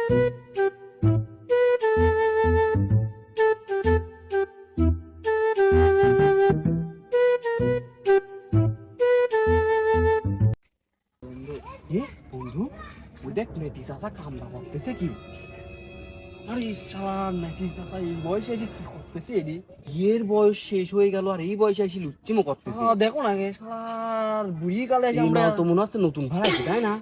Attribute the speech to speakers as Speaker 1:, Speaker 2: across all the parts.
Speaker 1: বন্ধু ওই দেখ মেথি চাচা কামড়া করতেছে কি? আরে শালা মেথি চাচা এই বয়সে এসে কি করতেছে? এর বয়স শেষ হয়ে গেল আর এই বয়সে এসে লুচ্চিমো করতেছে। দেখো না শালার বুড়ি কালে এসে আমরা তো মনে হচ্ছে নতুন ভাড়া কি, তাই না?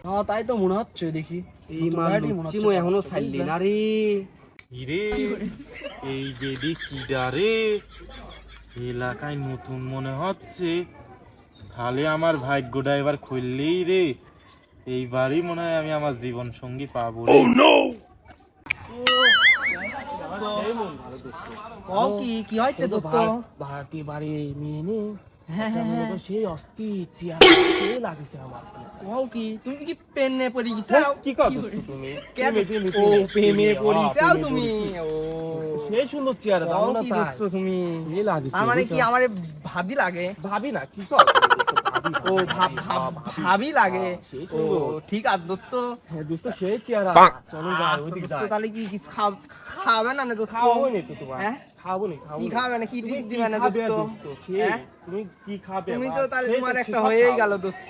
Speaker 1: হ্যাঁ তাই তো মনে হচ্ছে, দেখি এই লুচ্চিমো এখনো ছাড়লি না রে।
Speaker 2: হিরে এই বেডি কিডারে এলাকায় নতুন মনে হচ্ছে, তাহলে আমার ভাগ্যটা এবার খুললেই রে, এইবারই মনে হয় আমি আমার জীবন সঙ্গী পাবো রে।
Speaker 1: কি হইতে তো
Speaker 3: ভাড়াটি বাড়ি মেয়ে নে সেই অস্থির চেয়ার সে লাগিছে আমার।
Speaker 1: কও কি তুমি কি পেনে পড়ি গিতাও?
Speaker 2: কি কথা তুমি?
Speaker 1: ও প্রেমে পড়িছাও তুমি? ও
Speaker 3: সেই সুন্দর চেয়ার দাও না তাই
Speaker 1: দোস্ত তুমি?
Speaker 3: সে লাগিছে
Speaker 1: আমার কি আমারে ভাবি লাগে?
Speaker 3: ভাবি না কি কর
Speaker 1: ও ভাবি লাগে। ও ঠিক আছে দোস্ত।
Speaker 3: হ্যাঁ দোস্ত সেই চেয়ার চলো যাই ওইদিকে যাই।
Speaker 1: তাহলে কি কিছু খাবে না না দোস্ত?
Speaker 3: খাওয়াবো নি তো তোমার?
Speaker 1: হ্যাঁ
Speaker 3: খাওয়াবো নি
Speaker 1: কি খাবে না? কি ঠিক দিবে না দোস্ত?
Speaker 3: তুমি কি খাবে?
Speaker 1: তুমি তো তাহলে তোমার একটা হয়েই গেল দোস্ত।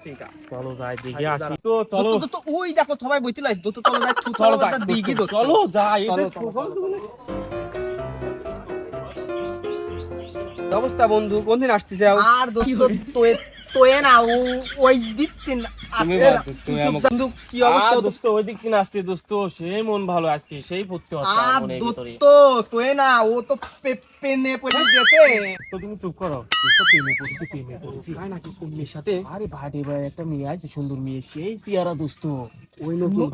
Speaker 1: ঠিক আছে
Speaker 3: চলো যাই দেখে আসি। তো চলো
Speaker 1: দোস্ত ওই দেখো সবাই বইতে লাই দোস্ত, চলো যাই
Speaker 3: চলো
Speaker 1: চলো দেখি দোস্ত।
Speaker 3: চলো যাই
Speaker 1: চলো, অবস্থা বন্ধু কোনদিন আসতেছে? আর দোস্ত তোয়ে না ওই দিন বন্ধু কি অবস্থা
Speaker 3: দোস্ত ওইদিক কিনা আসছে দোস্ত, সেই মন ভালো আসছে, সেই পড়তে হচ্ছে
Speaker 1: আর
Speaker 3: মনের ভিতরে।
Speaker 1: দোস্ত তোয়ে না ও তো পেনে পড়ে যেতে।
Speaker 3: তো তুমি চুপ করো দোস্ত, প্রেমে পড়েছি
Speaker 1: তাই নাকি? কোন মেয়ের সাথে?
Speaker 3: আরে ভাই একটা মেয়ে আছে সুন্দর মেয়ে, সেই চেহারা দোস্ত।
Speaker 1: ওই নতুন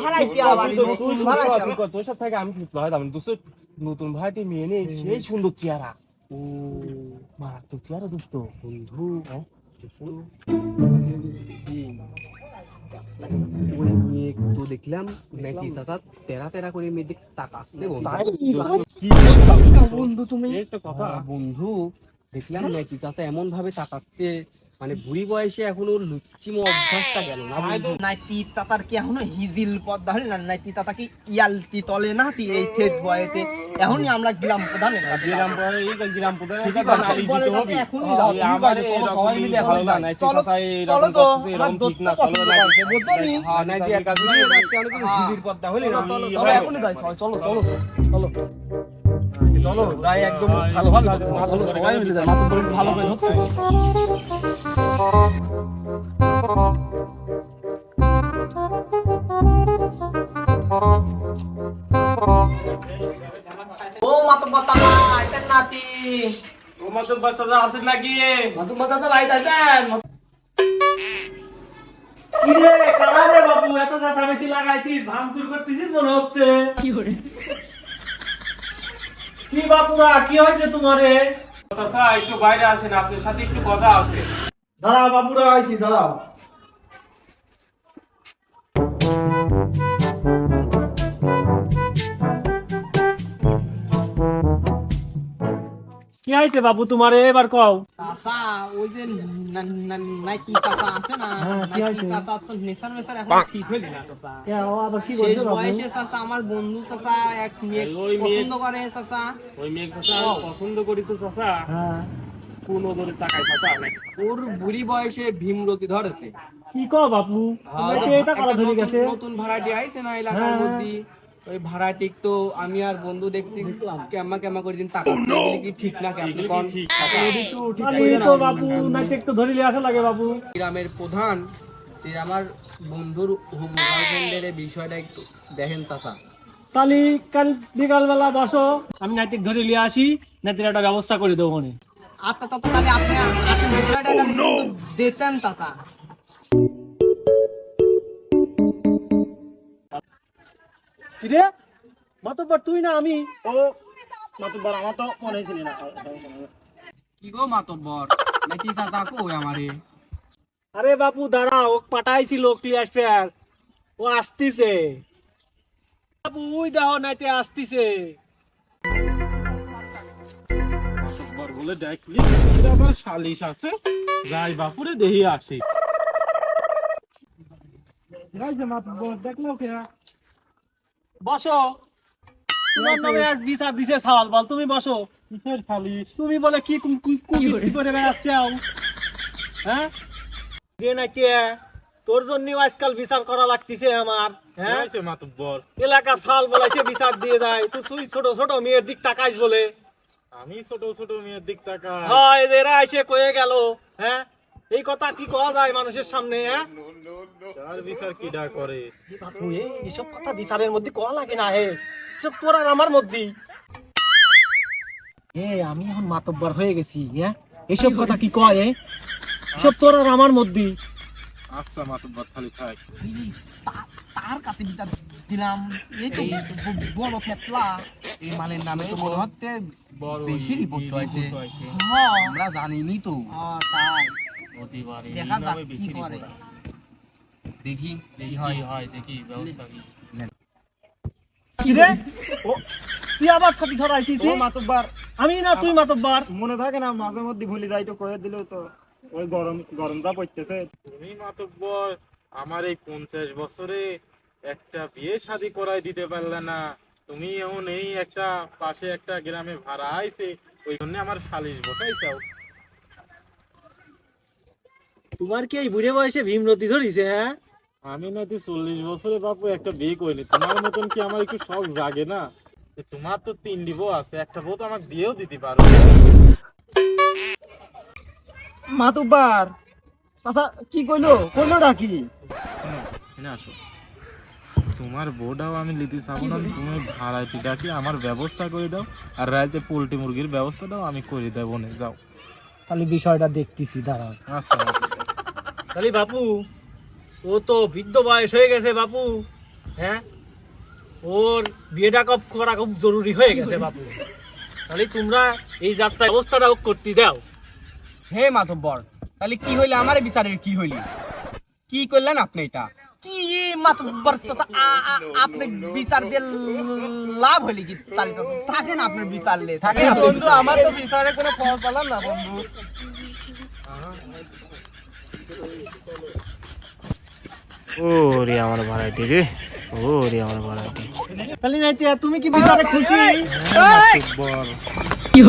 Speaker 1: ভাড়াইতে আবার নতুন ভাড়াইতে
Speaker 3: তোর সাথে থাকে আমি ফুটলো হয় আমি দোস্ত, নতুন ভাইটি মেয়ে নেই সেই সুন্দর চেহারা।
Speaker 1: ও
Speaker 3: মারাত্মক চেহারা দোস্ত।
Speaker 1: বন্ধু ওই মেয়ে তো দেখলাম মেথি চাচা তেরা তেরা করে মেয়ে দিকে তাকাচ্ছে বন্ধু। তুমি
Speaker 3: একটা কথা
Speaker 1: বন্ধু দেখলাম মেথি চাচা এমন ভাবে তাকাচ্ছে, মানে বুড়ি বয়সে এখনো লুচ্চিমো অভ্যাসটা গেল না। নাইতি তাতার কি এখনো হিজিল পদ্মা হলে না? নাইতি তাতা কি ইয়ালতি তলে না তি এই থেত বয়েতে এখনই আমরা গ্রাম প্রধান
Speaker 3: গ্রাম পরে এই গ্রাম পরে
Speaker 1: এখনই যাও
Speaker 3: আমার সবাই মিলে ভালো না নাই চাচা এই
Speaker 1: চলো তো
Speaker 3: এরকম ঠিক না, চলো না
Speaker 1: বদলি নাইতি একটা ভিডিও যাচ্ছে অনেক হিজিল পদ্মা হলে না? চলো এখনই যাই, চলো চলো চলো চলো যাই, একদম ভালো ভালো চলো সবাই মিলে যাই, মাত্র ভালো করে হচ্ছে। ও মাতু বাতানা আইতেন নাতি,
Speaker 2: ও মাত্র বাচ্চা যা আসেন নাকি?
Speaker 1: মাতু বাতানা লাইট আইতেন। কি রে কারা রে বাবু, এত চেঁচামেচি লাগাইছিস, ভাঙচুর করতেছিস মনে হচ্ছে। কি বাপুরা কি হয়েছে তোমারে?
Speaker 2: চাচা একটু বাইরে আসেন, আপনার সাথে একটু কথা আছে।
Speaker 1: দাঁড়াও বাপুরা আইছি, দাঁড়াও।
Speaker 3: কি হয়েছে বাবু তোমারে এবার কও?
Speaker 1: চাচা ওই যে নাইকি চাচা আছে না,
Speaker 3: কি
Speaker 1: নাইকি
Speaker 3: হয়েছে?
Speaker 1: চাচা তো নেশার মেশার এখন ঠিক হইল না চাচা।
Speaker 3: আবার কি
Speaker 1: শেষ
Speaker 3: করছো বাবু?
Speaker 1: বয়সে চাচা আমার বন্ধু চাচা এক মেয়ে
Speaker 2: ওই মেয়ে-
Speaker 1: পছন্দ করে চাচা।
Speaker 2: ওই মেয়ে চাচা পছন্দ করিস তো চাচা?
Speaker 3: হ্যাঁ
Speaker 2: কোন ওদের টাকায় চাচা নাকি?
Speaker 1: ওর বুড়ি বয়সে ভীমরতি ধরেছে।
Speaker 3: কি কও বাবু, তোমার কি এটা করা ধরে গেছে?
Speaker 1: নতুন ভাড়াটি আইছে না এলাকার
Speaker 3: হ্যাঁ।
Speaker 1: মধ্যে, ওই ভাড়াটি তো আমি আর বন্ধু দেখছি কেমা কেমা করে দিন টাকা এগুলি কি ঠিক না? কেমন কোন
Speaker 2: ঠিক
Speaker 1: একটু ঠিক
Speaker 3: আরে
Speaker 1: করে
Speaker 3: তো
Speaker 1: না।
Speaker 3: বাবু নাকি একটু ধরে লিয়ে আসা লাগে বাবু।
Speaker 1: গ্রামের প্রধান আমার বন্ধুর হবু গার্লফ্রেন্ডের এই বিষয়টা একটু দেখেন চাচা।
Speaker 3: তাহলে কাল বিকালবেলা বসো, আমি নাইতিক ধরে লিয়ে আসি, নাইতির একটা ব্যবস্থা করে দেবো মনে।
Speaker 1: আচ্ছা তাতা তাহলে আপনি আসেন, বিষয়টা তাহলে একটু দেখতেন তাতা।
Speaker 3: কিরে মাতব্বর তুই না আমি?
Speaker 2: ও মাতুব্বার আমার তো মনে ছিল না।
Speaker 1: কি গো মাতব্বর, নাকি চাচা কই আমারে?
Speaker 3: আরে বাপু দাঁড়া, ও পাঠাইছি লোকটি আসবে, ও আসতিছে বাপু, ওই দেখো নাইতে আসতিছে।
Speaker 2: মাতুব্বার বলে ডাকলি আমার শালিশ আছে, যাই বাপুরে দেহি আসি।
Speaker 3: বসো, তোমার নামে আজ বিচার দিছে সাওয়াল বল, তুমি বসো।
Speaker 2: কিসের সালিশ?
Speaker 3: তুমি বলে কি কি করে বেড়াচ্ছাও, হ্যাঁ? যে নাকি তোর জন্য আজকাল বিচার করা লাগতেছে আমার, হ্যাঁ?
Speaker 2: হয়েছে মাতুব্বর?
Speaker 3: এলাকা সাল বলাইছে বিচার দিয়ে যায়, তুই ছোট ছোট মেয়ের দিক তাকাইস বলে।
Speaker 2: আমি ছোট ছোট মেয়ের দিক তাকাই?
Speaker 3: হয় যে এরা এসে কয়ে গেল, হ্যাঁ? এই কথা কি কওয়া যায় মানুষের সামনে, হ্যাঁ?
Speaker 2: তার বিচার কিডা করে?
Speaker 3: এইসব কথা বিচারের মধ্যে কওয়া লাগে না, হে সব তোর আর আমার মধ্যে। আমি এখন মাতব্বর হয়ে গেছি, হ্যাঁ? এইসব কথা কি কয়, সব তোর আর আমার মধ্যে।
Speaker 2: আচ্ছা মাতুব্বর, খালি থাক।
Speaker 1: তার কাছে বিচার দিলাম, এই তো বড় খেতলা, এই মালের নামে তো মনে হচ্ছে বেশি রিপোর্ট হয়েছে। আমরা জানিনি তো, তাই
Speaker 2: হতে পারে, এই
Speaker 1: দেখা যাক
Speaker 2: নামে
Speaker 1: কি
Speaker 2: বেশি
Speaker 1: করে।
Speaker 2: রিপোর্ট আছে।
Speaker 1: দেখি
Speaker 2: দেখি হয়, দেখি ব্যবস্থা কি।
Speaker 3: কি রে, ও তুই আবার ছাতি ছড়াইছিস?
Speaker 4: মাতব্বার
Speaker 3: আমি না তুই মাতব্বর?
Speaker 4: মনে থাকে না, মাঝে মধ্যে ভুলে যাই, তো কয়ে দিলেও তো ওই গরমটা পড়তেছে।
Speaker 2: তুমি মাতুব্বর আমার এই 50 বছরে একটা বিয়ে শাদী করাই দিতে পারলে না। তুমি এখন এই একটা পাশে একটা গ্রামে ভাড়া আইছে, ওই জন্য আমার সালিশ বসাইছাও।
Speaker 3: তোমার কি এই বুড়ে বয়সে ভীমরতি ধরিছে, হ্যাঁ?
Speaker 2: আমি নাকি 40 বছরে বাপু একটা বিয়ে করিনি, তোমার মতন কি আমার একটু শখ জাগে না? তোমার তো 3টি বউ আছে, একটা বউ তো আমাকে দিয়েও দিতে পারো।
Speaker 4: মাতব্বার চাচা কি কইলো ডাকি?
Speaker 2: না আসো, তোমার বউটাও আমি লিতে চাবো না, তুমি ভাড়াইতে ডাকি আমার ব্যবস্থা করে দাও, আর রাইতে পোল্ট্রি মুরগির ব্যবস্থাটাও আমি করে দেবো না, যাও।
Speaker 3: তাহলে বিষয়টা দেখতেছি, দাঁড়াও।
Speaker 2: আচ্ছা
Speaker 3: তাহলে বাপু, ও তো বৃদ্ধ বয়স হয়ে গেছে বাপু, হ্যাঁ? ওর বিয়েটা করা খুব জরুরি হয়ে গেছে বাপু। তাহলে তোমরা এই যাত্রা ব্যবস্থাটা করতে দাও।
Speaker 1: হে মাতব্বর, তাহলে কি হইলে আমার বিচারের কি হইলি? কি করলেন আপনি? এটা কি মাতব্বর চাচা, আপনি বিচার দিয়ে লাভ হইলি কি? তাহলে চাচা থাকেন, আপনার বিচার লে থাকেন
Speaker 3: বন্ধু, আমার তো বিচারে কোনো ফল পেলাম না বন্ধু।
Speaker 5: ওরে আমার ভাড়াটি রে, ওরে আমার ভাড়াটি।
Speaker 3: তাহলে নাইতে তুমি কি বিচারে খুশি?
Speaker 5: কি